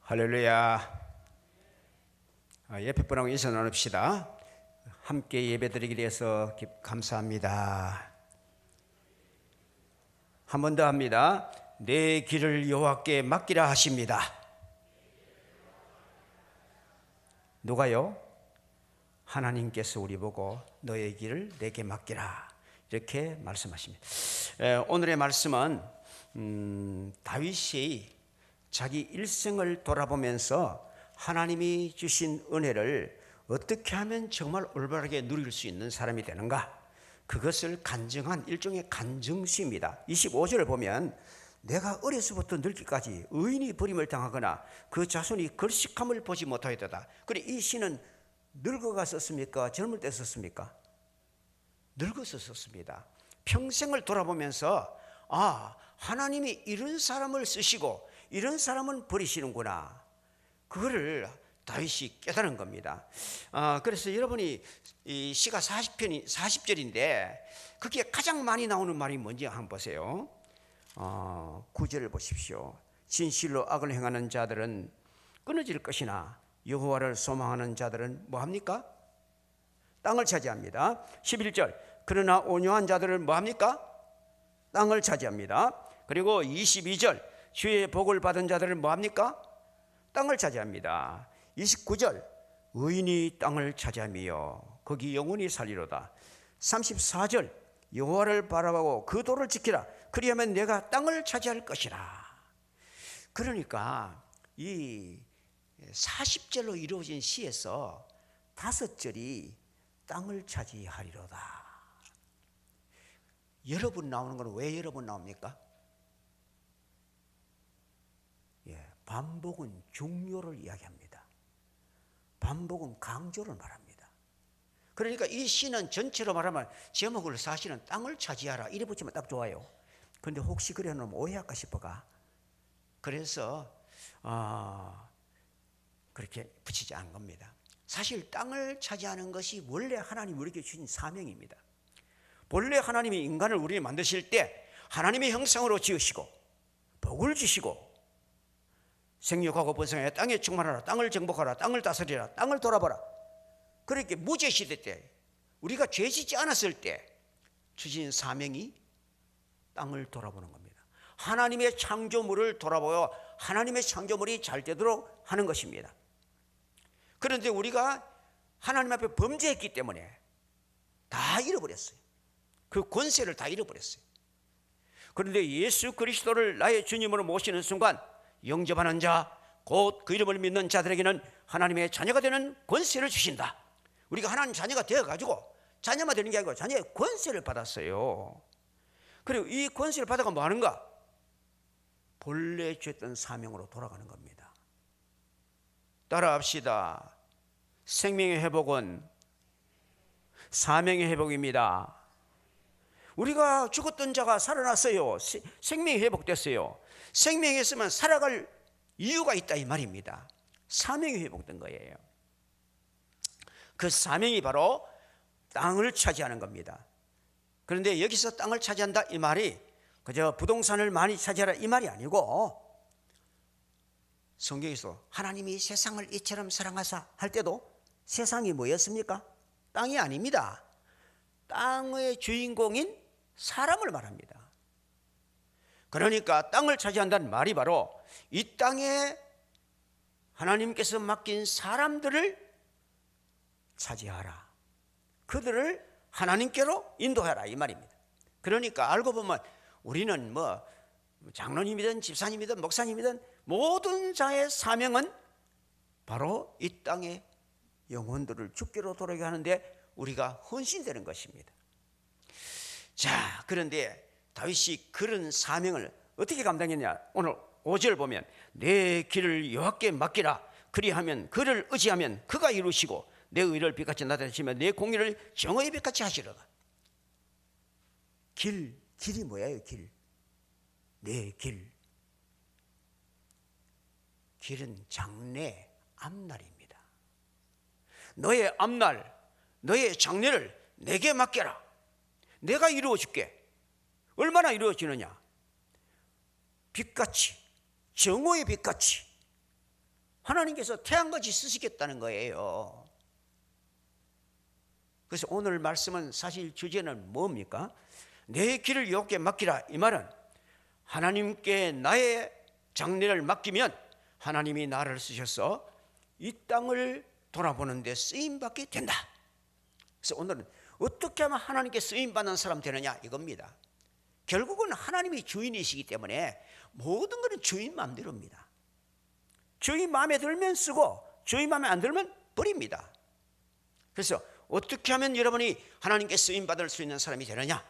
할렐루야. 옆에 분하고 인사 나눕시다. 함께 예배드리게 되어서 감사합니다. 한 번 더 합니다. 내 길을 여호와께 맡기라 하십니다. 누가요? 하나님께서 우리 보고 너의 길을 내게 맡기라 이렇게 말씀하십니다. 오늘의 말씀은 다윗이 자기 일생을 돌아보면서 하나님이 주신 은혜를 어떻게 하면 정말 올바르게 누릴 수 있는 사람이 되는가, 그것을 간증한 일종의 간증시입니다. 25절을 보면 내가 어려서부터 늙기까지 의인이 버림을 당하거나 그 자손이 걸식함을 보지 못하였다. 그래, 이 시는 늙어가 썼습니까? 젊을 때 썼습니까? 늙어서 썼습니다. 평생을 돌아보면서 하나님이 이런 사람을 쓰시고 이런 사람은 버리시는구나, 그거를 다윗이 깨달은 겁니다. 그래서 여러분이 이 시가 40절인데 그게 가장 많이 나오는 말이 뭔지 한번 보세요. 9절을 보십시오. 진실로 악을 행하는 자들은 끊어질 것이나 여호와를 소망하는 자들은 뭐합니까? 땅을 차지합니다. 11절, 그러나 온유한 자들은 뭐합니까? 땅을 차지합니다. 그리고 22절, 주의 복을 받은 자들은 뭐합니까? 땅을 차지합니다. 29절, 의인이 땅을 차지하며 거기 영원히 살리로다. 34절, 여호와를 바라보고 그 도를 지키라. 그리하면 내가 땅을 차지할 것이라. 그러니까 이 40절로 이루어진 시에서 5절이 땅을 차지하리로다. 여러분 나오는 건 왜 여러분 나옵니까? 반복은 중요를 이야기합니다. 반복은 강조를 말합니다. 그러니까 이 시는 전체로 말하면 제목을 사실은 땅을 차지하라 이래 붙이면 딱 좋아요. 그런데 혹시 그래 놓으면 오해할까 싶어가, 그래서 그렇게 붙이지 않은 겁니다. 사실 땅을 차지하는 것이 원래 하나님 우리에게 주신 사명입니다. 본래 하나님이 인간을 우리를 만드실 때 하나님의 형상으로 지으시고 복을 주시고 생육하고 번성하여 땅에 충만하라, 땅을 정복하라, 땅을 다스리라, 땅을 돌아보라. 그렇게 무죄시대 때, 우리가 죄짓지 않았을 때 주신 사명이 땅을 돌아보는 겁니다. 하나님의 창조물을 돌아보여 하나님의 창조물이 잘 되도록 하는 것입니다. 그런데 우리가 하나님 앞에 범죄했기 때문에 다 잃어버렸어요. 그 권세를 다 잃어버렸어요. 그런데 예수 그리스도를 나의 주님으로 모시는 순간 영접하는 자, 곧 그 이름을 믿는 자들에게는 하나님의 자녀가 되는 권세를 주신다. 우리가 하나님 자녀가 되어가지고 자녀만 되는 게 아니고 자녀의 권세를 받았어요. 그리고 이 권세를 받아가 뭐 하는가? 본래 주었던 사명으로 돌아가는 겁니다. 따라합시다. 생명의 회복은 사명의 회복입니다. 우리가 죽었던 자가 살아났어요. 생명이 회복됐어요. 생명이 있으면 살아갈 이유가 있다 이 말입니다. 사명이 회복된 거예요. 그 사명이 바로 땅을 차지하는 겁니다. 그런데 여기서 땅을 차지한다 이 말이 그저 부동산을 많이 차지하라 이 말이 아니고, 성경에서 하나님이 세상을 이처럼 사랑하사 할 때도 세상이 뭐였습니까? 땅이 아닙니다. 땅의 주인공인 사람을 말합니다. 그러니까 땅을 차지한다는 말이 바로 이 땅에 하나님께서 맡긴 사람들을 차지하라, 그들을 하나님께로 인도하라 이 말입니다. 그러니까 알고 보면 우리는 뭐 장로님이든 집사님이든 목사님이든 모든 자의 사명은 바로 이 땅의 영혼들을 주께로 돌아오게 하는데 우리가 헌신되는 것입니다. 자, 그런데 다윗이 그런 사명을 어떻게 감당했냐? 오늘 5절 보면 내 길을 여호와께 맡기라. 그리하면 그를 의지하면 그가 이루시고 내 의를 빛같이 나타내시며 내 공의를 정의의 빛같이 하시리라. 길이 뭐예요? 내 길. 길은 장래 앞날입니다. 너의 앞날, 너의 장래를 내게 맡겨라. 내가 이루어줄게. 얼마나 이루어지느냐? 빛같이, 정오의 빛같이 하나님께서 태양같이 쓰시겠다는 거예요. 그래서 오늘 말씀은 사실 주제는 뭡니까? 내 길을 여호와께 맡기라. 이 말은 하나님께 나의 장래를 맡기면 하나님이 나를 쓰셔서 이 땅을 돌아보는 데 쓰임받게 된다. 그래서 오늘은 어떻게 하면 하나님께 쓰임받는 사람 되느냐 이겁니다. 결국은 하나님이 주인이시기 때문에 모든 것은 주인 마음대로입니다. 주인 마음에 들면 쓰고 주인 마음에 안 들면 버립니다. 그래서 어떻게 하면 여러분이 하나님께 쓰임받을 수 있는 사람이 되느냐?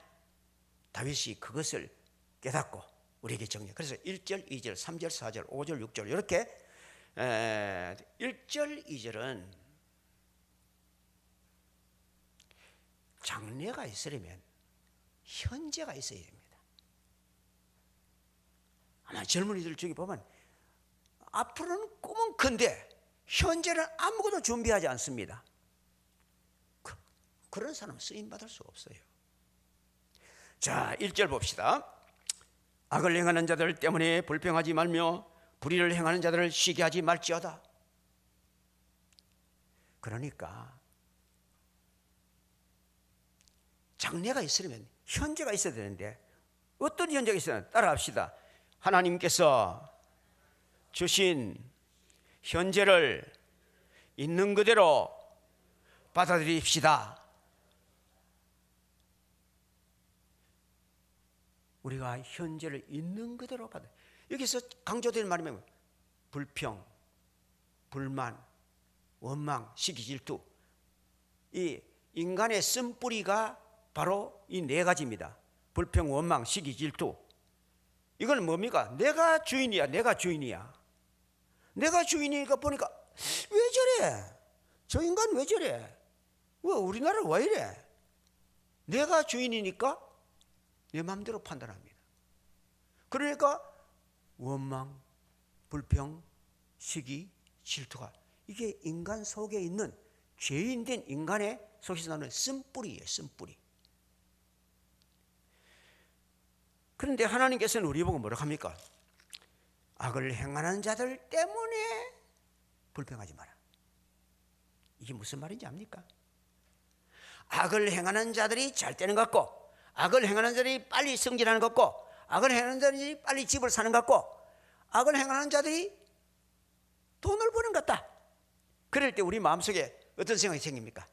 다윗이 그것을 깨닫고 우리에게 정리해요. 그래서 1절, 2절, 3절, 4절, 5절, 6절 이렇게 1절, 2절은 장래가 있으려면 현재가 있어야 됩니다. 아마 젊은이들 중에 보면 앞으로는 꿈은 큰데 현재는 아무것도 준비하지 않습니다. 그런 사람은 쓰임받을 수 없어요. 자, 1절 봅시다. 악을 행하는 자들 때문에 불평하지 말며 불의를 행하는 자들을 쉬게 하지 말지어다. 그러니까 장래가 있으려면 현재가 있어야 되는데 어떤 현재가 있어야 따라합시다. 하나님께서 주신 현재를 있는 그대로 받아들입시다. 우리가 현재를 있는 그대로 받아. 여기서 강조되는 말이 뭐냐면 불평, 불만, 원망, 시기, 질투. 이 인간의 쓴뿌리가 바로 이 네 가지입니다. 불평, 원망, 시기, 질투. 이건 뭡니까? 내가 주인이야. 내가 주인이야. 내가 주인이니까 보니까 왜 저래? 저 인간 왜 저래? 왜 우리나라 왜 이래? 내가 주인이니까 내 마음대로 판단합니다. 그러니까 원망, 불평, 시기, 질투가 이게 인간 속에 있는 죄인된 인간의 속에서 나오는 쓴뿌리예요. 쓴뿌리. 그런데 하나님께서는 우리 보고 뭐라고 합니까? 악을 행하는 자들 때문에 불평하지 마라. 이게 무슨 말인지 압니까? 악을 행하는 자들이 잘 되는 것 같고 악을 행하는 자들이 빨리 성질하는 것 같고 악을 행하는 자들이 빨리 집을 사는 것 같고 악을 행하는 자들이 돈을 버는 것 같다. 그럴 때 우리 마음속에 어떤 생각이 생깁니까?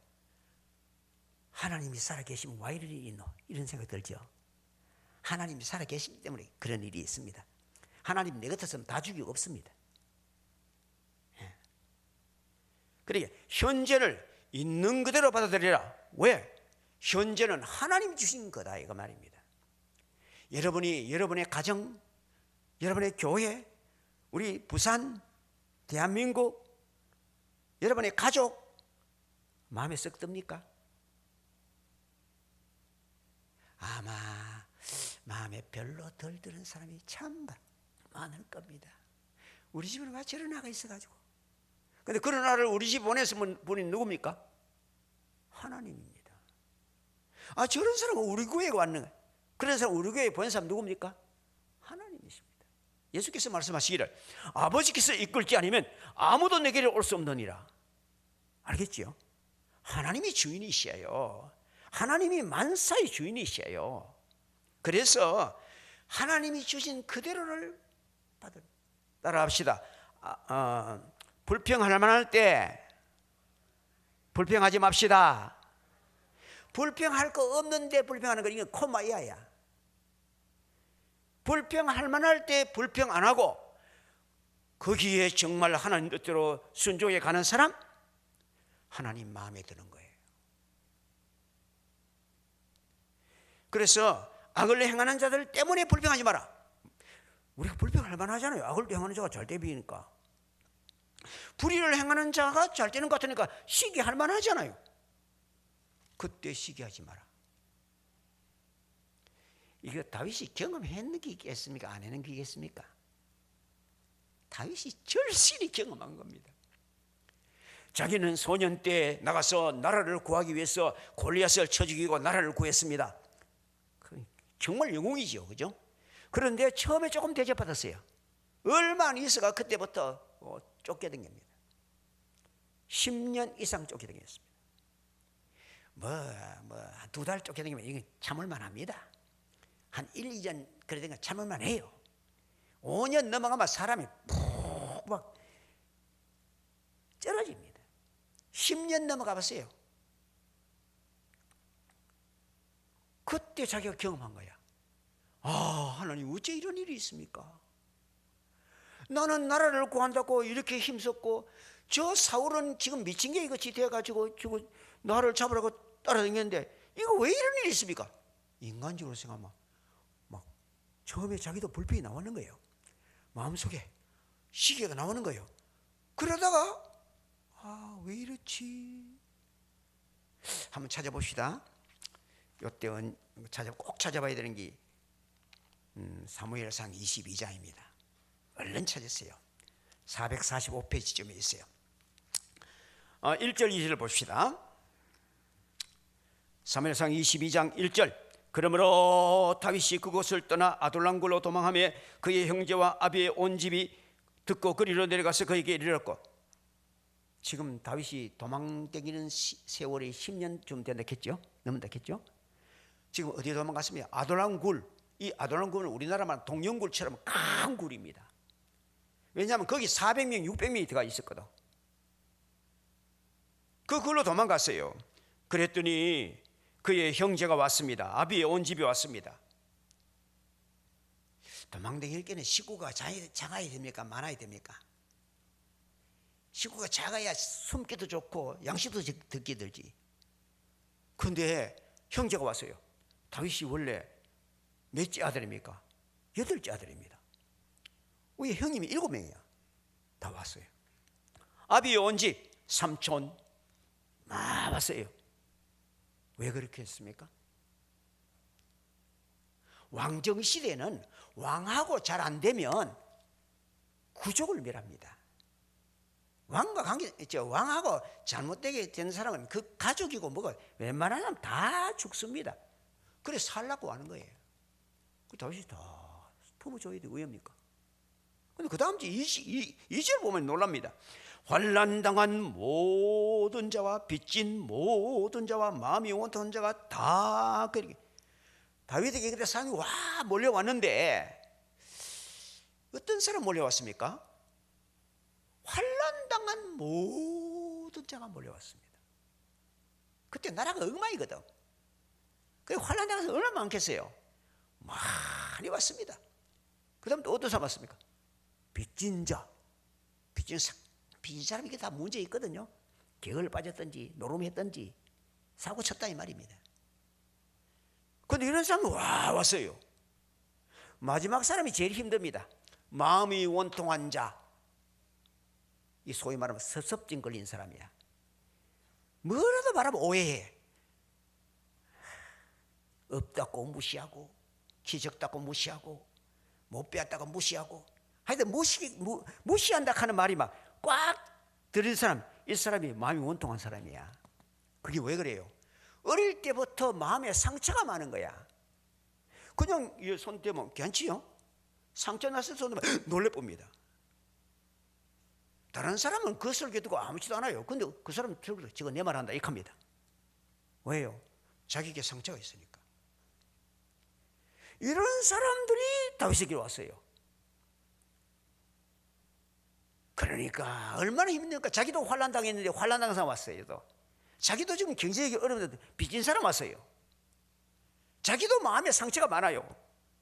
하나님이 살아계시면 왜 이런 일이 있노? 이런 생각이 들죠. 하나님이 살아계시기 때문에 그런 일이 있습니다. 하나님 내 같았으면 다 죽이고 없습니다. 그러니까 현재를 있는 그대로 받아들여라. 왜? 현재는 하나님 주신 거다 이거 말입니다. 여러분이 여러분의 가정, 여러분의 교회, 우리 부산, 대한민국, 여러분의 가족 마음에 썩 듭니까? 아마 마음에 별로 덜 드는 사람이 참 많을 겁니다. 우리 집은 왜 저런 아가 있어가지고. 근데 그런 아를 우리 집 보냈으면 분이 누굽니까? 하나님입니다. 아, 저런 사람은 우리 교회에 왔는 거예요. 그런 사람 우리 교회에 보낸 사람 누굽니까? 하나님이십니다. 예수께서 말씀하시기를 아버지께서 이끌지 않으면 아무도 내게로 올 수 없느니라. 알겠지요? 하나님이 주인이시에요. 하나님이 만사의 주인이시에요. 그래서 하나님이 주신 그대로를 받을. 따라합시다. 불평할 만할 때 불평하지 맙시다. 불평할 거 없는데 불평하는 거 이건 코마이야야. 불평할 만할 때 불평 안 하고 거기에 정말 하나님 뜻대로 순종해 가는 사람 하나님 마음에 드는 거예요. 그래서 악을 행하는 자들 때문에 불평하지 마라. 우리가 불평할 만하잖아요. 악을 행하는 자가 잘 되니까. 불의를 행하는 자가 잘 되는 것 같으니까 시기할 만하잖아요. 그때 시기하지 마라. 이거 다윗이 경험했는 게 있겠습니까? 안 했는 게 있겠습니까? 다윗이 절실히 경험한 겁니다. 자기는 소년 때 나가서 나라를 구하기 위해서 골리앗을 쳐 죽이고 나라를 구했습니다. 정말 영웅이죠, 그죠? 그런데 처음에 조금 대접받았어요. 얼마 안 있어가 그때부터 쫓겨다닙니다. 10년 이상 쫓겨다녔습니다. 한 2달 쫓겨다니면 이게 참을만 합니다. 한 1, 2년 그러다가 참을만 해요. 5년 넘어가면 사람이 푹 막 쩔어집니다. 10년 넘어가 봤어요. 그때 자기가 경험한 거야. 하나님 어째 이런 일이 있습니까? 나는 나라를 구한다고 이렇게 힘썼고 저 사울은 지금 미친 게 이것이 돼가지고 나를 잡으라고 따라다녔는데 이거 왜 이런 일이 있습니까? 인간적으로 생각하면 막 처음에 자기도 불평이 나오는 거예요. 마음속에 시계가 나오는 거예요. 그러다가 왜 이렇지? 한번 찾아봅시다. 이때 꼭 찾아봐야 되는 게 사무엘상 22장입니다. 얼른 찾으세요. 445페이지쯤에 있어요. 1절 2절을 봅시다. 사무엘상 22장 1절. 그러므로 다윗이 그곳을 떠나 아둘람굴로 도망하며 그의 형제와 아비의 온 집이 듣고 그리로 내려가서 그에게 이르렀고, 지금 다윗이 도망다니는 세월이 10년쯤 된다겠죠? 넘는다겠죠? 지금 어디에 도망갔습니까? 아둘람굴. 이 아둘람굴은 우리나라만 동영굴처럼 큰 굴입니다. 왜냐하면 거기 400명, 600명이 들어가 있었거든. 그 굴로 도망갔어요. 그랬더니 그의 형제가 왔습니다. 아비의 온 집이 왔습니다. 도망다닐 때는 식구가 작아야 됩니까? 많아야 됩니까? 식구가 작아야 숨기도 좋고 양식도 듣기 들지. 그런데 형제가 왔어요. 다윗이 원래 몇째 아들입니까? 8째 아들입니다. 우리 형님이 7명이야. 다 왔어요. 아비의 온 집, 삼촌 막 왔어요. 왜 그렇게 했습니까? 왕정시대는 왕하고 잘 안 되면 구족을 멸합니다. 왕하고 잘못되게 된 사람은 그 가족이고 뭐가 웬만한 사람 다 죽습니다. 그래서 살라고 하는 거예요. 그 다윗이 다 품어줘야 돼. 왜입니까? 근데 그 다음 주 2절 보면 놀랍니다. 환난당한 모든 자와 빚진 모든 자와 마음이 온통한 자가 다 그렇게 다윗에게 그때 사람이 몰려왔는데 어떤 사람 몰려왔습니까? 환난당한 모든 자가 몰려왔습니다. 그때 나라가 엉망이거든. 그 환난당한 사람이 얼마나 많겠어요? 많이 왔습니다. 그 다음 또 어떤 사람 왔습니까? 빚진 자, 빚진 사람이 이게 다 문제 있거든요. 격을 빠졌든지 노름했든지 사고 쳤다 이 말입니다. 그런데 이런 사람은 왔어요. 마지막 사람이 제일 힘듭니다. 마음이 원통한 자, 이 소위 말하면 섭섭증 걸린 사람이야. 뭐라도 말하면 오해해. 없다고 무시하고 기적다고 무시하고 못 배웠다고 무시하고 하여튼 무시한다 하는 말이 막 꽉 들은 사람, 이 사람이 마음이 원통한 사람이야. 그게 왜 그래요? 어릴 때부터 마음에 상처가 많은 거야. 그냥 손 대면 괜찮지요? 상처 났을 때 놀래 봅니다. 다른 사람은 그 설교 듣고 아무렇지도 않아요. 근데 그 사람은 저거 내 말 한다 이렇게 합니다. 왜요? 자기에게 상처가 있으니까. 이런 사람들이 다윗에게 왔어요. 그러니까 얼마나 힘드니까 자기도 환난 당했는데 환난 당한 사람 왔어요. 또. 자기도 지금 경제적이 어려운데 빚진 사람 왔어요. 자기도 마음에 상처가 많아요.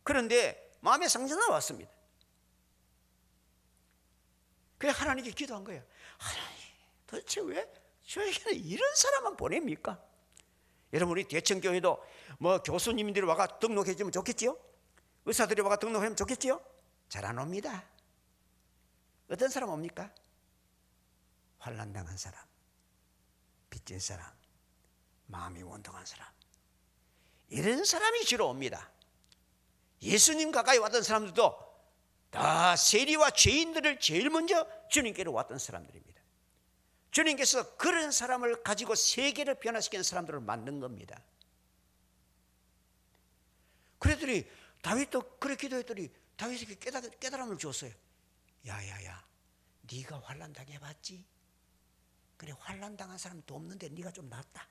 그런데 마음에 상처가 왔습니다. 그래서 하나님께 기도한 거예요. 하나님 도대체 왜 저에게는 이런 사람만 보냅니까? 여러분 우리 대청교회도 뭐 교수님들이 와가 등록해 주면 좋겠지요? 의사들이 와가 등록하면 좋겠지요? 잘 안 옵니다. 어떤 사람 옵니까? 환난당한 사람, 빚진 사람, 마음이 원통한 사람, 이런 사람이 주로 옵니다. 예수님 가까이 왔던 사람들도 다 세리와 죄인들을 제일 먼저 주님께로 왔던 사람들입니다. 주님께서 그런 사람을 가지고 세계를 변화시키는 사람들을 만든 겁니다. 그랬더니 다윗도 그렇게 기도했더니 다윗에게 깨달음을 주었어요. 야야야, 네가 환난 당해봤지? 그래, 환난 당한 사람 돕는데 네가 좀 낫다.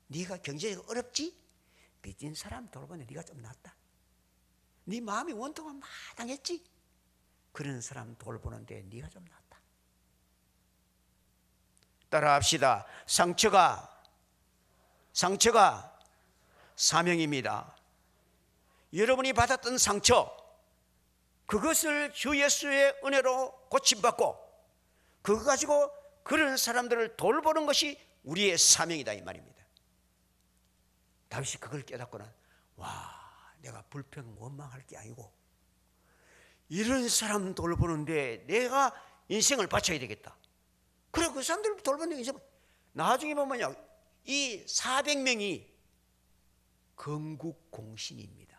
네가 경제가 어렵지? 빚진 사람 돌보는데 네가 좀 낫다. 네 마음이 원통한 마당했지? 그런 사람 돌보는데 네가 좀 낫다. 따라합시다. 상처가 사명입니다. 여러분이 받았던 상처, 그것을 주 예수의 은혜로 고침받고 그거 가지고 그런 사람들을 돌보는 것이 우리의 사명이다, 이 말입니다. 다윗이 그걸 깨닫고는 내가 불평 원망할 게 아니고 이런 사람 돌보는데 내가 인생을 바쳐야 되겠다. 그래, 그 사람들 돌보는 인생. 나중에 보면요, 이 400명이 건국공신입니다.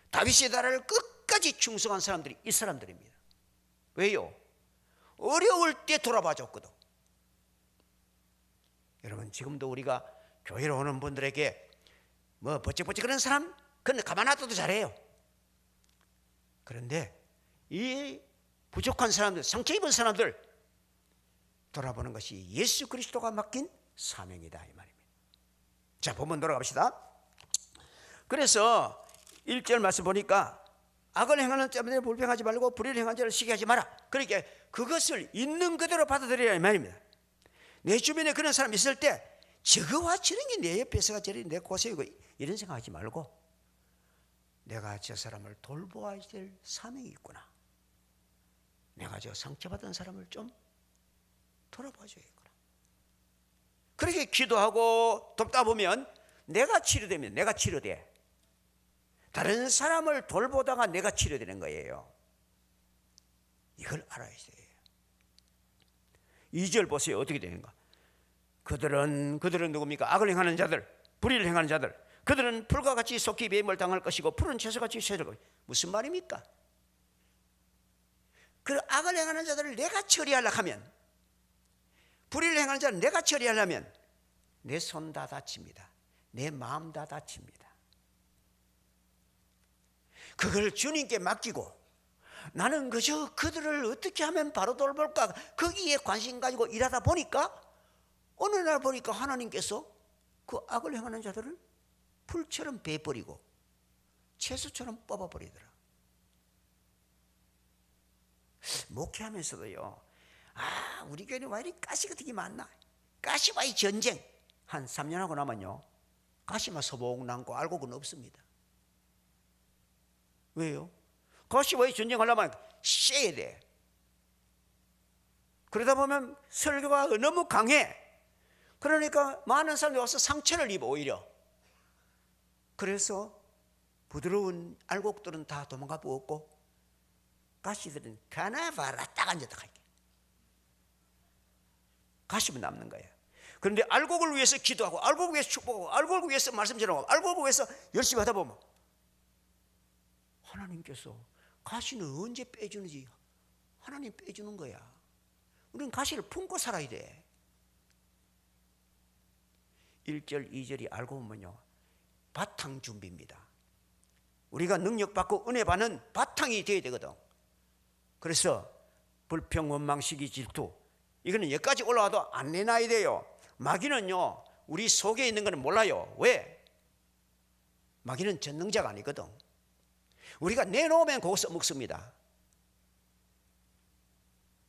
다윗의 나라를 끝까지 충성한 사람들이 이 사람들입니다. 왜요? 어려울 때 돌아봐 줬거든. 여러분, 지금도 우리가 교회로 오는 분들에게 버쩍버쩍 그런 사람, 그런데 가만 놔둬도 잘해요. 그런데 이 부족한 사람들, 상처 입은 사람들 돌아보는 것이 예수 그리스도가 맡긴 사명이다, 이 말입니다. 자, 본문 돌아갑시다. 그래서 1절 말씀 보니까 악을 행하는 자들에 불평하지 말고 불의를 행하는 자를 시기하지 마라. 그러니까 그것을 있는 그대로 받아들여야 이 말입니다. 내 주변에 그런 사람이 있을 때 저거와 저런 게 내 옆에서가 저리 내 고생이고 이런 생각하지 말고 내가 저 사람을 돌보아야 될 사명이 있구나. 내가 저 상처받은 사람을 좀 돌아봐줘야겠구나. 그렇게 기도하고 돕다 보면 내가 치료되면 내가 치료돼. 다른 사람을 돌보다가 내가 치료되는 거예요. 이걸 알아야 돼요. 2절 보세요. 어떻게 되는가? 그들은 누굽니까? 악을 행하는 자들, 불의를 행하는 자들. 그들은 풀과 같이 속히 매임을 당할 것이고 푸른 채소같이 쇠질 것이고. 무슨 말입니까? 그 악을 행하는 자들을 내가 처리하려고 하면, 불의를 행하는 자를 내가 처리하려면 내 손 다 다칩니다. 내 마음 다 다칩니다. 그걸 주님께 맡기고 나는 그저 그들을 어떻게 하면 바로 돌볼까 거기에 관심 가지고 일하다 보니까 어느 날 보니까 하나님께서 그 악을 행하는 자들을 풀처럼 베버리고 채소처럼 뽑아버리더라. 목회하면서도요, 우리 교회는 왜 이리 가시 같은 게 많나? 가시와의 전쟁. 한 3년 하고 나면요, 가시만 소복 남고 알곡은 없습니다. 왜요? 가시와의 전쟁하려면 쎄야 돼. 그러다 보면 설교가 너무 강해. 그러니까 많은 사람들이 와서 상처를 입어 오히려. 그래서 부드러운 알곡들은 다 도망가 버렸고 가시들은 가나봐라 딱 앉았다 갈게. 가시면 남는 거예요. 그런데 알곡을 위해서 기도하고 알곡을 위해서 축복하고 알곡을 위해서 말씀 전하고 알곡을 위해서 열심히 하다 보면 하나님께서 가시는 언제 빼주는지 하나님 빼주는 거야. 우리는 가시를 품고 살아야 돼. 1절 2절이 알고 보면요, 바탕 준비입니다. 우리가 능력받고 은혜 받는 바탕이 되어야 되거든. 그래서 불평, 원망, 시기, 질투, 이거는 여기까지 올라와도 안 내놔야 돼요. 마귀는요, 우리 속에 있는 거는 몰라요. 왜? 마귀는 전능자가 아니거든. 우리가 내놓으면 그거 써먹습니다.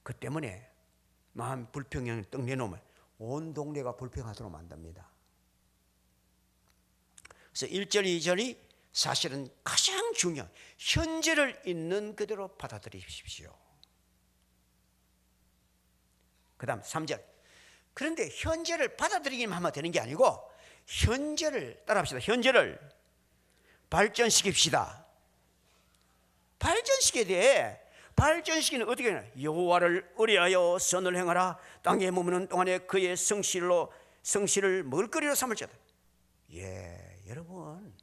그 때문에 마음 불평을 떡 내놓으면 온 동네가 불평하도록 만듭니다. 그래서 1절 2절이 사실은 가장 중요한, 현재를 있는 그대로 받아들이십시오. 그 다음 3절. 그런데 현재를 받아들이기만 하면 되는 게 아니고 현재를 따라합시다. 현재를 발전시킵시다. 발전시켜야 돼. 발전시키는 어떻게 하냐? 여호와를 의뢰하여 선을 행하라. 땅에 머무는 동안에 그의 성실을 먹을거리로 삼을지어다. 예, 여러분,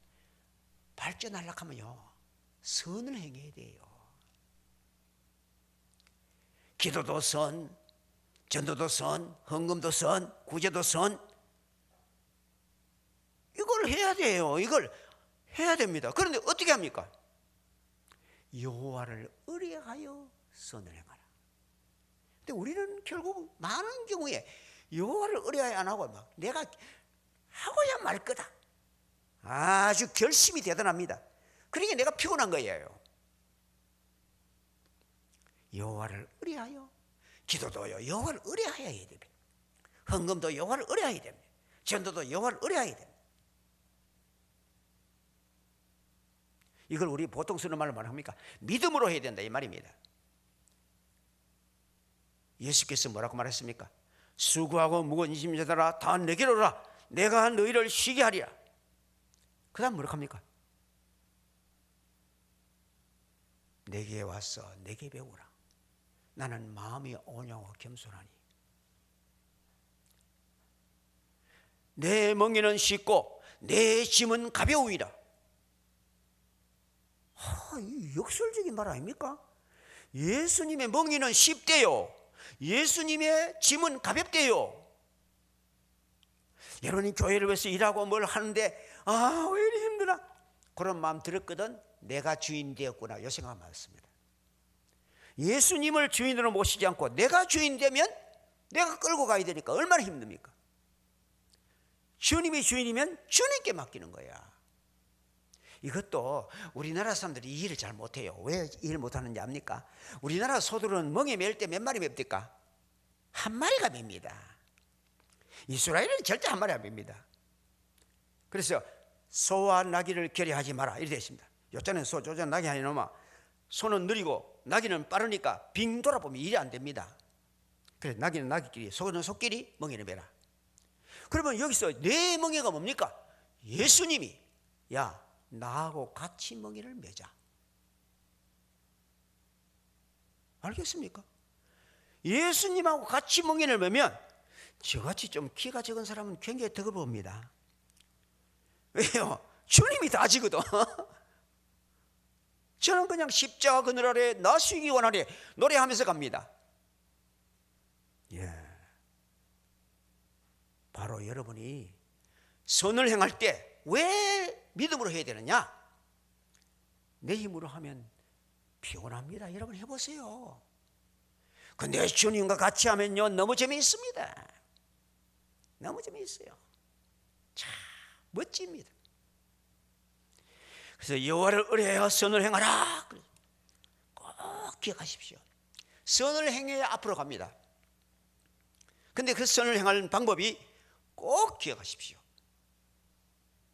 발전하려고 하면요, 선을 행해야 돼요. 기도도 선, 전도도 선, 헌금도 선, 구제도 선. 이걸 해야 돼요. 이걸 해야 됩니다. 그런데 어떻게 합니까? 여호와를 의뢰하여 선을 행하라. 근데 우리는 결국 많은 경우에 여호와를 의뢰하여 안 하고 막 내가 하고야 말 거다. 아주 결심이 대단합니다. 그러니까 내가 피곤한 거예요. 여호와를 의뢰하여, 기도도요 여호와를 의뢰하여야 됩니다. 헌금도 여호와를 의뢰해야 됩니다. 전도도 여호와를 의뢰해야 됩니다. 이걸 우리 보통 쓰는 말로 말합니까? 믿음으로 해야 된다 이 말입니다. 예수께서 뭐라고 말했습니까? 수고하고 무거운 짐 자들아 다 내게로 오라. 내가 너희를 쉬게 하리라. 그 다음 뭐라고 합니까? 내게 와서 내게 배우라. 나는 마음이 온유하고 겸손하니 내 멍에는 쉽고 내 짐은 가벼우이라. 이 역설적인 말 아닙니까? 예수님의 멍에는 쉽대요. 예수님의 짐은 가볍대요. 여러분이 교회를 위해서 일하고 뭘 하는데 왜 이리 힘드나 그런 마음 들었거든. 내가 주인 되었구나 이 생각 많습니다. 예수님을 주인으로 모시지 않고 내가 주인 되면 내가 끌고 가야 되니까 얼마나 힘듭니까? 주님이 주인이면 주님께 맡기는 거야. 이것도 우리나라 사람들이 이해를 잘 못해요. 왜 이해를 못하는지 압니까? 우리나라 소들은 멍에 맬 때 몇 마리 맵니까? 한 마리가 맵니다. 이스라엘은 절대 한 마리 안 맵니다. 그래서 소와 나귀를 결여하지 마라 이렇게 되어 있습니다. 요자는 소, 조자는 나귀 하니 놈아. 소는 느리고 나귀는 빠르니까 빙 돌아보면 일이 안 됩니다. 그래서 나귀는 나귀끼리, 소는 소끼리 멍에를 매라. 그러면 여기서 내 멍에가 뭡니까? 예수님이 야 나하고 같이 멍에를 매자. 알겠습니까? 예수님하고 같이 멍에를 매면 저같이 좀 키가 적은 사람은 굉장히 덕을 봅니다. 왜요? 주님이 다 지거든. 저는 그냥 십자가 그늘 아래 나 쉬기 원하리 노래하면서 갑니다. 예. 바로 여러분이 선을 행할 때 왜 믿음으로 해야 되느냐? 내 힘으로 하면 피곤합니다. 여러분 해보세요. 근데 주님과 같이 하면요 너무 재미있습니다. 너무 재미있어요. 참 멋집니다. 그래서 여호와를 의뢰하여 선을 행하라. 꼭 기억하십시오. 선을 행해야 앞으로 갑니다. 근데 그 선을 행하는 방법이 꼭 기억하십시오.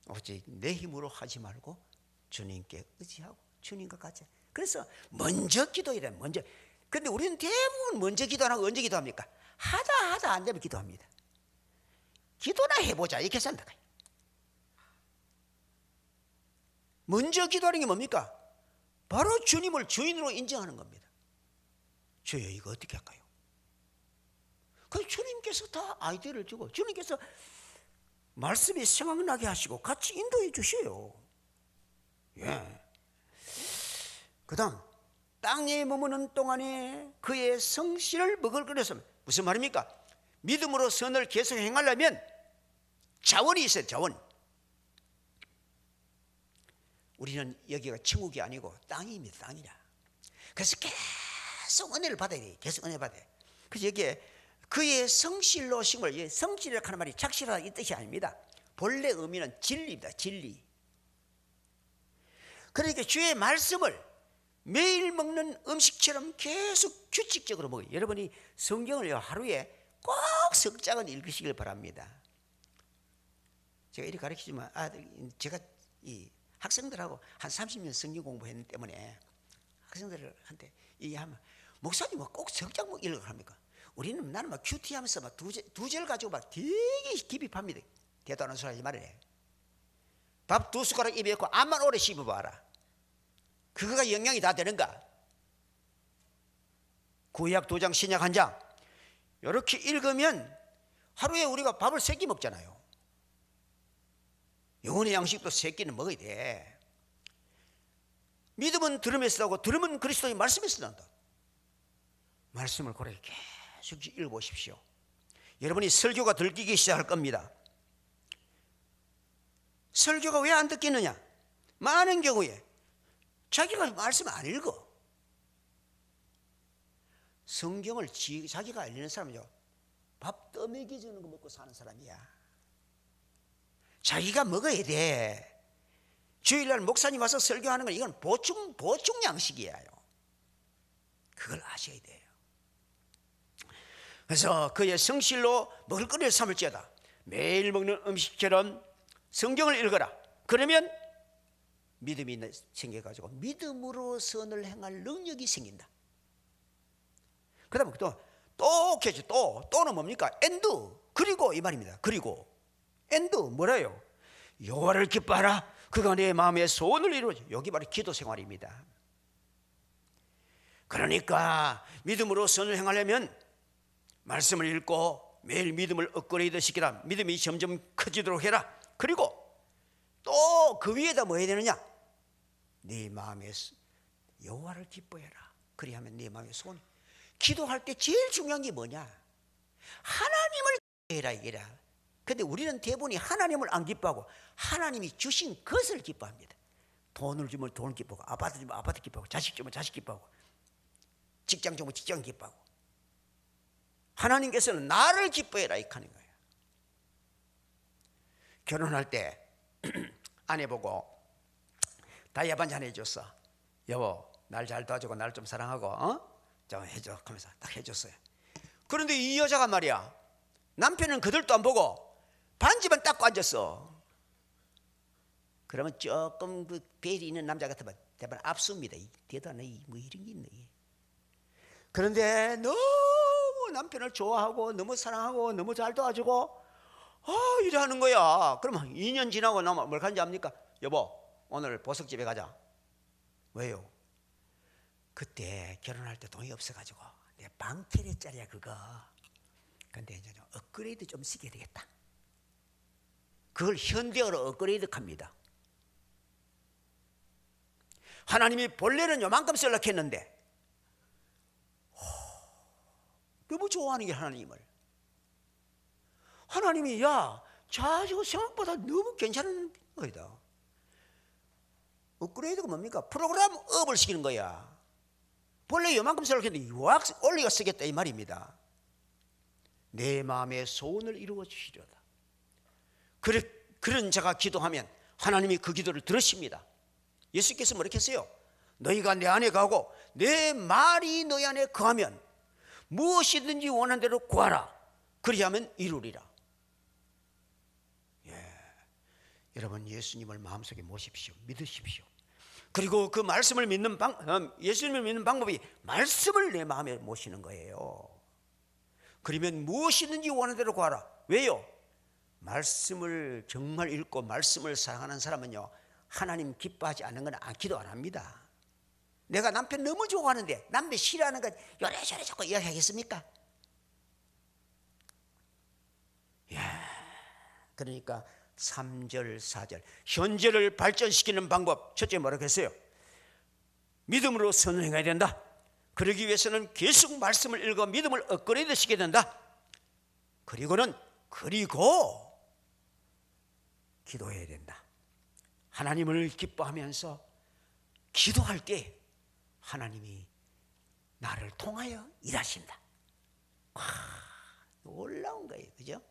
오직 내 힘으로 하지 말고 주님께 의지하고 주님과 같이. 그래서 먼저 기도해야 돼요. 먼저. 근데 우리는 대부분 먼저 기도 안 하고 언제 기도합니까? 하다 안 되면 기도합니다. 기도나 해보자 이렇게 산다. 먼저 기도하는 게 뭡니까? 바로 주님을 주인으로 인정하는 겁니다. 주여 이거 어떻게 할까요? 그 주님께서 다 아이디어를 주고 주님께서 말씀이 생각나게 하시고 같이 인도해 주셔요. 예. 그 다음 땅에 머무는 동안에 그의 성실을 먹을 거려서 무슨 말입니까? 믿음으로 선을 계속 행하려면 자원이 있어요. 자원. 우리는 여기가 천국이 아니고 땅입니다. 땅이라. 그래서 계속 은혜를 받아야 돼. 계속 은혜 받아야 돼. 그래서 여기에 그의 성실로 심을, 성실이라고 하는 말이 착실하다 이 뜻이 아닙니다. 본래 의미는 진리입니다. 진리. 그러니까 주의 말씀을 매일 먹는 음식처럼 계속 규칙적으로 먹어요. 여러분이 성경을 하루에 꼭 석장은 읽으시길 바랍니다. 제가 이렇게 가르치지만 제가 이 학생들하고 한 30년 성경 공부했기 때문에 학생들한테 얘기하면 목사님은 꼭 석장 읽으라고 합니까? 우리는 나는 막 큐티하면서 막 두 절 가지고 막 되게 깊이 팝니다. 대도 않은 소리 하지 말래. 밥 2숟가락 입에 넣고 암만 오래 씹어봐라. 그거가 영양이 다 되는가? 구약 2장 신약 1장 이렇게 읽으면 하루에 우리가 밥을 3끼 먹잖아요. 영혼의 양식도 3끼는 먹어야 돼. 믿음은 들음에서 나고 들음은 그리스도의 말씀에서 난다. 말씀을 고르게 계속 읽어보십시오. 여러분이 설교가 들키기 시작할 겁니다. 설교가 왜 안 듣기느냐? 많은 경우에 자기가 말씀 안 읽어. 성경을 자기가 알리는 사람이죠. 밥 떠먹여 주는 거 먹고 사는 사람이야. 자기가 먹어야 돼. 주일날 목사님 와서 설교하는 건 이건 보충 양식이에요. 그걸 아셔야 돼요. 그래서 그의 성실로 먹을거리를 삼을지어다. 매일 먹는 음식처럼 성경을 읽어라. 그러면 믿음이 생겨가지고 믿음으로 선을 행할 능력이 생긴다. 그 다음에 또는 뭡니까? 엔드. 그리고 이 말입니다. 그리고 엔드 뭐라요? 여호와를 기뻐하라. 그가 내 마음의 소원을 이루어줘. 여기 바로 기도 생활입니다. 그러니까 믿음으로 선을 행하려면 말씀을 읽고 매일 믿음을 업그레이드 시키라. 믿음이 점점 커지도록 해라. 그리고 또 그 위에다 뭐 해야 되느냐? 네 마음에 여호와를 기뻐해라. 그리하면 네 마음의 소원. 기도할 때 제일 중요한 게 뭐냐? 하나님을 기뻐해라 이게라. 근데 우리는 대부분이 하나님을 안 기뻐하고 하나님이 주신 것을 기뻐합니다. 돈을 주면 돈을 기뻐하고, 아파트 주면 아파트 기뻐하고, 자식 주면 자식 기뻐하고, 직장 주면 직장 기뻐하고. 하나님께서는 나를 기뻐해라 이렇게 하는 거예요. 결혼할 때 아내 보고 다이아 반지 하나 해줬어. 여보, 날 잘 도와주고 날 좀 사랑하고 좀 해줘 하면서 딱 해줬어요. 그런데 이 여자가 말이야, 남편은 그들도 안 보고 반지만 닦고 앉았어. 그러면 조금 그 벨이 있는 남자 같으면 대부분 압수입니다. 대단해, 뭐 이런 게 있네. 그런데 너무 남편을 좋아하고 너무 사랑하고 너무 잘 도와주고 이래 하는 거야. 그러면 2년 지나고 나면 뭘 하는지 압니까? 여보, 오늘 보석집에 가자. 왜요? 그때 결혼할 때 돈이 없어가지고 내 방테레짜리야 그거. 근데 이제 업그레이드 좀 시켜야 되겠다. 그걸 현대어로 업그레이드 합니다. 하나님이 본래는 요만큼 쓰려고 했는데 너무 좋아하는 게 하나님을. 하나님이 자주 생각보다 너무 괜찮은 거이다. 업그레이드가 뭡니까? 프로그램 업을 시키는 거야. 본래 요만큼 쓰려고 했는데 유학 올리가 쓰겠다 이 말입니다. 내 마음의 소원을 이루어 주시려다. 그런 자가 기도하면 하나님이 그 기도를 들으십니다. 예수께서 뭐렇게 했어요? 너희가 내 안에 가고 내 말이 너희 안에 거하면 무엇이든지 원하는 대로 구하라. 그리하면 이루리라. 여러분, 예수님을 마음속에 모십시오. 믿으십시오. 그리고 그 말씀을 믿는 예수님을 믿는 방법이 말씀을 내 마음에 모시는 거예요. 그러면 무엇이든지 원하는 대로 구하라. 왜요? 말씀을 정말 읽고 말씀을 사랑하는 사람은요, 하나님 기뻐하지 않는 건 기도 안 합니다. 내가 남편 너무 좋아하는데 남편 싫어하는 건 요래저래 자꾸 이야기하겠습니까? 그러니까 3절 4절 현재를 발전시키는 방법. 첫째 뭐라고 했어요? 믿음으로 선을 행해야 된다. 그러기 위해서는 계속 말씀을 읽어 믿음을 업그레이드 시켜야 된다. 그리고 기도해야 된다. 하나님을 기뻐하면서 기도할 때 하나님이 나를 통하여 일하신다. 놀라운 거예요. 그죠?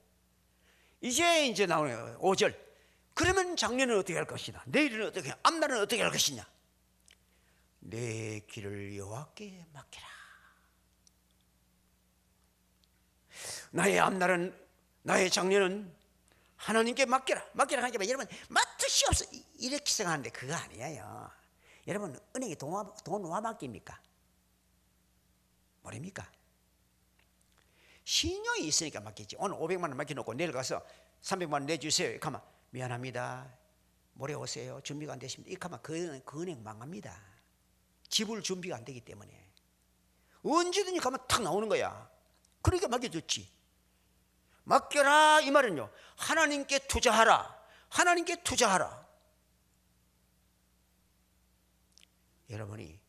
이제 나오네요. 5절. 그러면 작년은 어떻게 할 것이냐? 내일은 어떻게, 앞날은 어떻게 할 것이냐? 내 길을 여호와께 맡기라. 나의 앞날은, 나의 작년은 하나님께 맡기라. 하니까 여러분 맡듯이 없어 이렇게 생각하는데 그거 아니에요. 여러분, 은행에 돈 와 맡깁니까? 모릅니까? 신용이 있으니까 맡기지. 오늘 500만 원 맡겨놓고 내일 가서 300만 원 내주세요. 이렇게 하면 미안합니다, 모레 오세요, 준비가 안 되십니다, 이렇게 하면 그 은행 망합니다. 지불 준비가 안 되기 때문에. 언제든지 가면 탁 나오는 거야. 그러니까 맡겨줬지. 맡겨라 이 말은요, 하나님께 투자하라. 하나님께 투자하라. 여러분이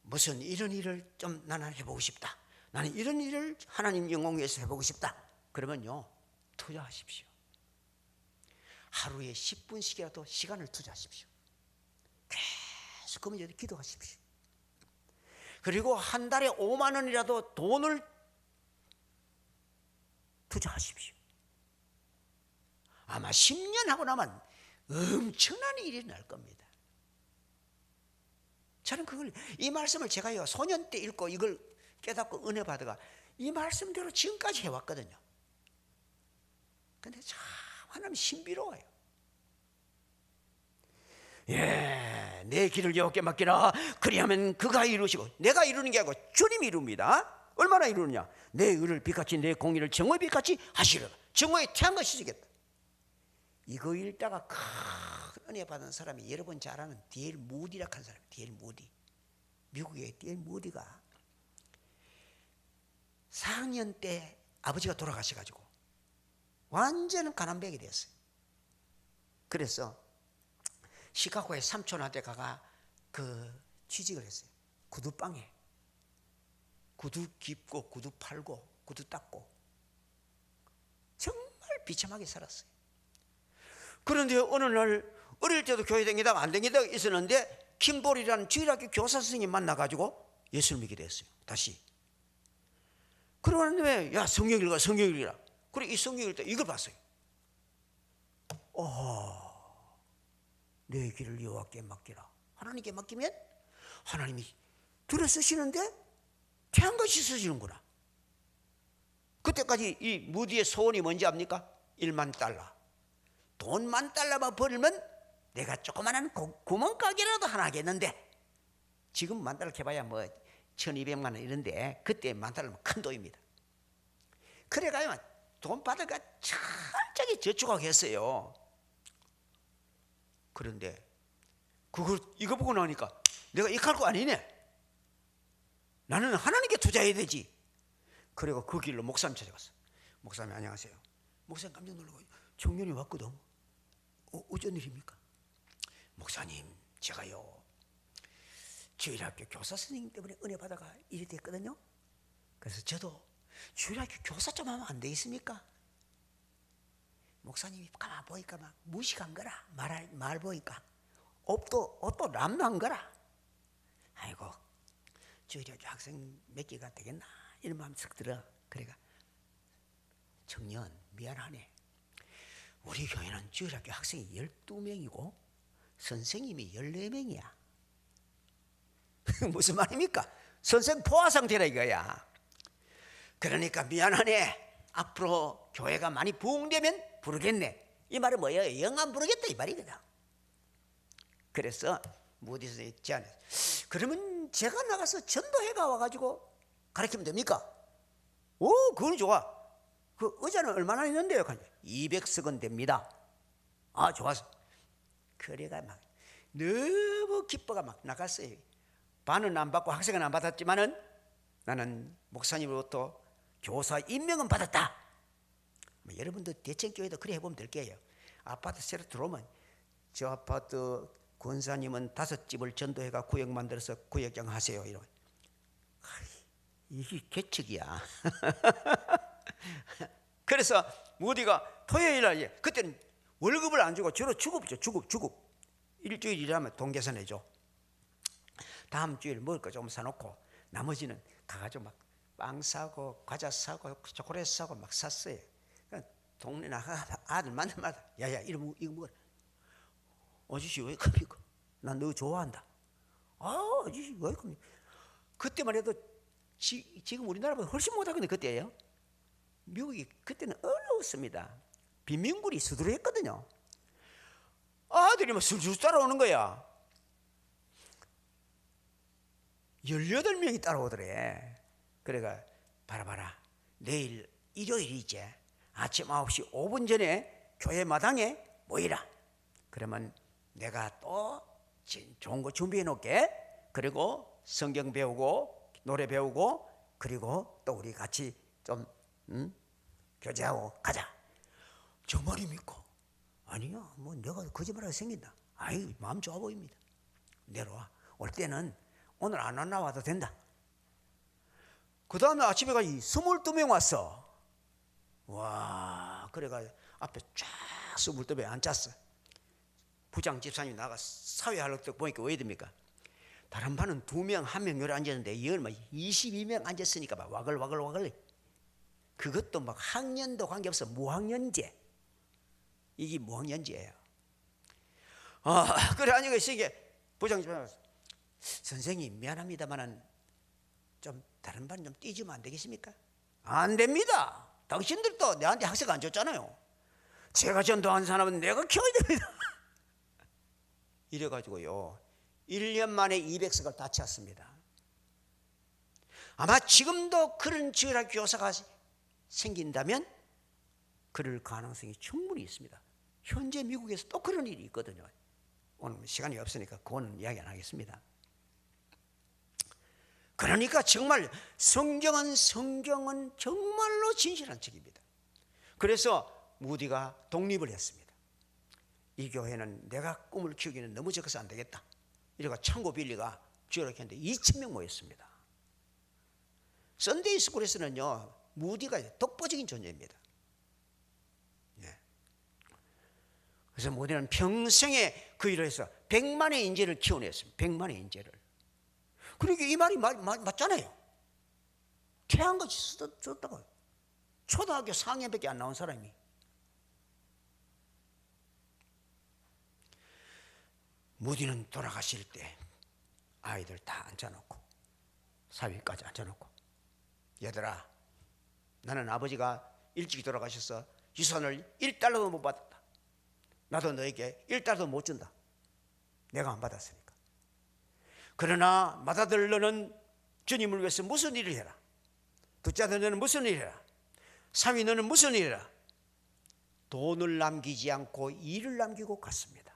무슨 이런 일을 좀 나는 해보고 싶다, 나는 이런 일을 하나님 영광 위해서 해보고 싶다, 그러면요 투자하십시오. 하루에 10분씩이라도 시간을 투자하십시오. 계속 그러면 기도하십시오. 그리고 한 달에 5만 원이라도 돈을 투자하십시오. 아마 10년 하고 나면 엄청난 일이 날 겁니다. 저는 이 말씀을 제가요 소년 때 읽고 이걸 깨닫고 은혜 받아가 이 말씀대로 지금까지 해왔거든요. 근데 참 하나님 신비로워요. 예, 내 길을 여호와께 맡기라. 그리하면 그가 이루시고, 내가 이루는 게 아니고 주님이 이룹니다. 얼마나 이루느냐? 내 의를 빛같이 내 공의를 정오의 빛같이 하시리라. 정오의 태양과 시지겠다. 이거 읽다가 큰 은혜 받은 사람이 여러분 잘 아는 D.L. 무디라고 한 사람이에요. D.L. 무디. 미국의 D.L. 무디가 4학년 때 아버지가 돌아가셔가지고 완전 가난뱅이 됐어요. 그래서 시카고의 삼촌한테 가가 취직을 했어요. 구두방에 구두 깁고 구두 팔고 구두 닦고 정말 비참하게 살았어요. 그런데 어느 날 어릴 때도 교회 다니다가 안 다니다가 있었는데 킴볼이라는 주일학교 교사 선생님 만나가지고 예수를 믿게 됐어요. 다시. 그러는데 야 성경 읽어 성경 읽으라. 그래 이 성경 읽을 때 이걸 봤어요. 내 길을 여호와께 맡기라. 하나님께 맡기면 하나님이 들어 쓰시는데 태양같이 쓰시는구나. 그때까지 이 무디의 소원이 뭔지 압니까? 1만 달러. 돈 10,000달러만 벌면 내가 조그마한 구멍가게라도 하나 하겠는데, 지금 10,000달러 해봐야 뭐 1,200만 원 이런데 그때 10,000달러면 큰 돈입니다. 그래가지고 돈 받아가 철저히 저축하고 했어요. 그런데 이거 보고 나니까 내가 이거 할 거 아니네. 나는 하나님께 투자해야 되지. 그리고 그 길로 목사님 찾아갔어. 목사님 안녕하세요. 목사님 깜짝 놀라고 청년이 왔거든. 어쩐 일입니까? 목사님 제가요 주일학교 교사 선생님 때문에 은혜 받아가 일이 됐거든요. 그래서 저도 주일학교 교사 좀 하면 안 되겠습니까? 목사님이 가만 보니까 막 무식한 거라. 말 보니까 옷도 람난 거라. 아이고 주일학교 학생 몇 개가 되겠나 이런 마음 쓱 들어. 그래가 청년 미안하네. 우리 교회는 주일학교 학생이 12명이고 선생님이 14명이야. 무슨 말입니까? 선생 포화 상태라 이거야. 그러니까 미안하네. 앞으로 교회가 많이 부흥되면 부르겠네. 이 말은 뭐예요? 영안 부르겠다 이 말이거든. 그래서 무디서 제안했어. 그러면 제가 나가서 전도회가 와가지고 가르치면 됩니까? 오, 그건 좋아. 그 의자는 얼마나 있는데요? 200석은 됩니다. 아, 좋았어. 그래가 막 너무 기뻐가 막 나갔어요. 반은 안 받고 학생은 안 받았지만은 나는 목사님으로부터 교사 임명은 받았다. 여러분들 대천교회도 그래 해보면 될 거예요. 아파트 새로 들어오면 저 아파트 권사님은 5집을 전도해가 구역 만들어서 구역장 하세요. 이러면 이게 개척이야. 그래서 무디가 토요일날 그때는 월급을 안 주고 주로 주급이죠. 주급 일주일 일하면 돈 계산해줘. 다음 주일 먹을 거 좀 사놓고 나머지는 가가지고 막 빵 사고 과자 사고 초콜릿 사고 막 샀어요. 동네 나가 아들 만나마다 야야 이거 먹어라. 아저씨 왜 그럽니까? 난 너 좋아한다. 아저씨 왜 그럽니까? 그때만 해도 지금 우리나라보다 훨씬 못하거든요. 그때예요. 미국이 그때는 어려웠습니다. 빈민굴이 수두룩했거든요. 아들이 막 술술 따라오는 거야. 18명이 따라오더래. 그래가 봐라 내일 일요일이지. 아침 9시 5분 전에 교회 마당에 모이라. 그러면 내가 또 좋은 거 준비해 놓을게. 그리고 성경 배우고 노래 배우고 그리고 또 우리 같이 좀 교제하고 가자. 정말입니까? 아니야 뭐 내가 거짓말하게 생긴다. 아이 마음 좋아 보입니다. 내려와. 올 때는 오늘 안 나와도 된다. 그 다음에 아침에 가 22명 왔어. 와, 그래가 앞에 쫙 22명 앉았어. 부장 집사님이 나가 사회하려고 보니까 왜 됩니까? 다른 반은 2명, 1명 요래 앉았는데 이 얼마 22명 앉았으니까 막 와글와글. 그것도 막 학년도 관계없어 무학년제. 이게 무학년제예요. 그래 앉아 있으니까 부장님 선생님 미안합니다만은 좀 다른 반 좀 띄주면 안 되겠습니까? 안 됩니다. 당신들도 내한테 학생 안 줬잖아요. 제가 전도한 사람은 내가 키워야 됩니다. 이래가지고요 1년 만에 200석을 다 채웠습니다. 아마 지금도 그런 지휘학 교사가 생긴다면 그럴 가능성이 충분히 있습니다. 현재 미국에서 또 그런 일이 있거든요. 오늘 시간이 없으니까 그거는 이야기 안 하겠습니다. 그러니까 정말 성경은 정말로 진실한 책입니다. 그래서 무디가 독립을 했습니다. 이 교회는 내가 꿈을 키우기는 너무 적어서 안 되겠다. 이래가 창고 빌리가 지으려고 했는데 2,000명 모였습니다. 썬데이 스쿨에서는요 무디가 독보적인 존재입니다. 그래서 무디는 평생에 그 일을 해서 100만의 인재를 키워냈습니다. 100만의 인재를. 그러니까 이 말이 맞잖아요. 태양같이 줬다고요. 초등학교 4학년밖에 안 나온 사람이. 무디는 돌아가실 때 아이들 다 앉아놓고 사위까지 앉아놓고 얘들아 나는 아버지가 일찍 돌아가셔서 유산을 1달러도 못 받았다. 나도 너에게 1달러도 못 준다. 내가 안 받았으니까. 그러나 맏아들 너는 주님을 위해서 무슨 일을 해라. 둘째 아들 너는 무슨 일을 해라. 사위 너는 무슨 일을 해라. 돈을 남기지 않고 일을 남기고 갔습니다.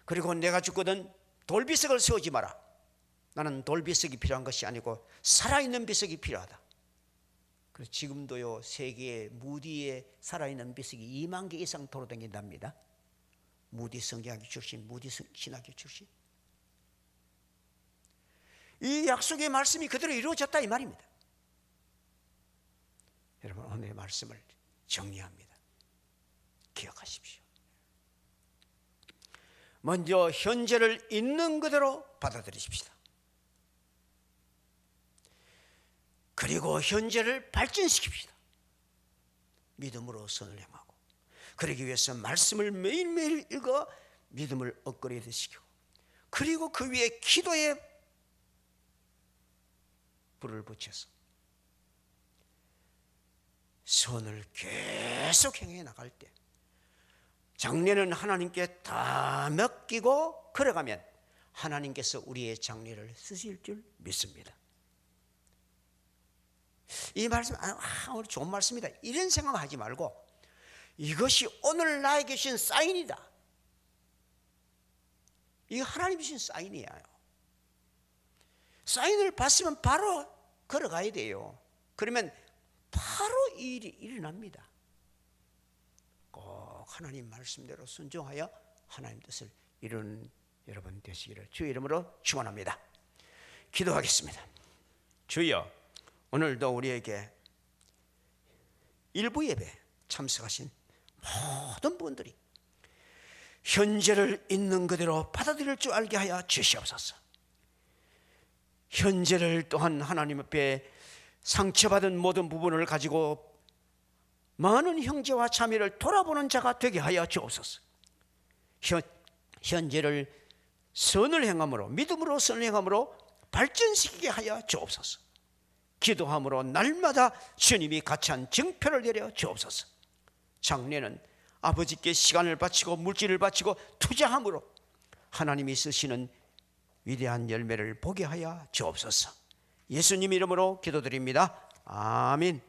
그리고 내가 죽거든 돌비석을 세우지 마라. 나는 돌비석이 필요한 것이 아니고 살아있는 비석이 필요하다. 그래서 지금도요 세계에 무디의 살아있는 비석이 2만 개 이상 돌아다닌답니다. 무디 성경학교 출신, 무디 신학교 출신. 이 약속의 말씀이 그대로 이루어졌다 이 말입니다. 여러분 오늘의 말씀을 정리합니다. 기억하십시오. 먼저 현재를 있는 그대로 받아들이십시다. 그리고 현재를 발전시킵시다. 믿음으로 선을 행하고 그러기 위해서 말씀을 매일매일 읽어 믿음을 업그레이드시키고 그리고 그 위에 기도에 불을 붙여서 선을 계속 행해 나갈 때 장래는 하나님께 다 맡기고 걸어가면 하나님께서 우리의 장래를 쓰실 줄 믿습니다. 이 말씀 오늘 좋은 말씀이다 이런 생각하지 말고 이것이 오늘 나에게 주신 사인이다. 이거 하나님이 주신 사인이에요. 사인을 봤으면 바로 걸어가야 돼요. 그러면 바로 이 일이 일어납니다. 꼭 하나님 말씀대로 순종하여 하나님 뜻을 이루는 여러분 되시기를 주의 이름으로 축원합니다. 기도하겠습니다. 주여 오늘도 우리에게 일부 예배 참석하신 모든 분들이 현재를 있는 그대로 받아들일 줄 알게 하여 주시옵소서. 현재를 또한 하나님 앞에 상처받은 모든 부분을 가지고 많은 형제와 자매를 돌아보는 자가 되게 하여 주옵소서. 현재를 선을 행함으로 믿음으로 선을 행함으로 발전시키게 하여 주옵소서. 기도함으로 날마다 주님이 가찬 증표를 내려 주옵소서. 장래는 아버지께 시간을 바치고 물질을 바치고 투자함으로 하나님이 쓰시는 위대한 열매를 보게 하여 주옵소서. 예수님 이름으로 기도드립니다. 아멘.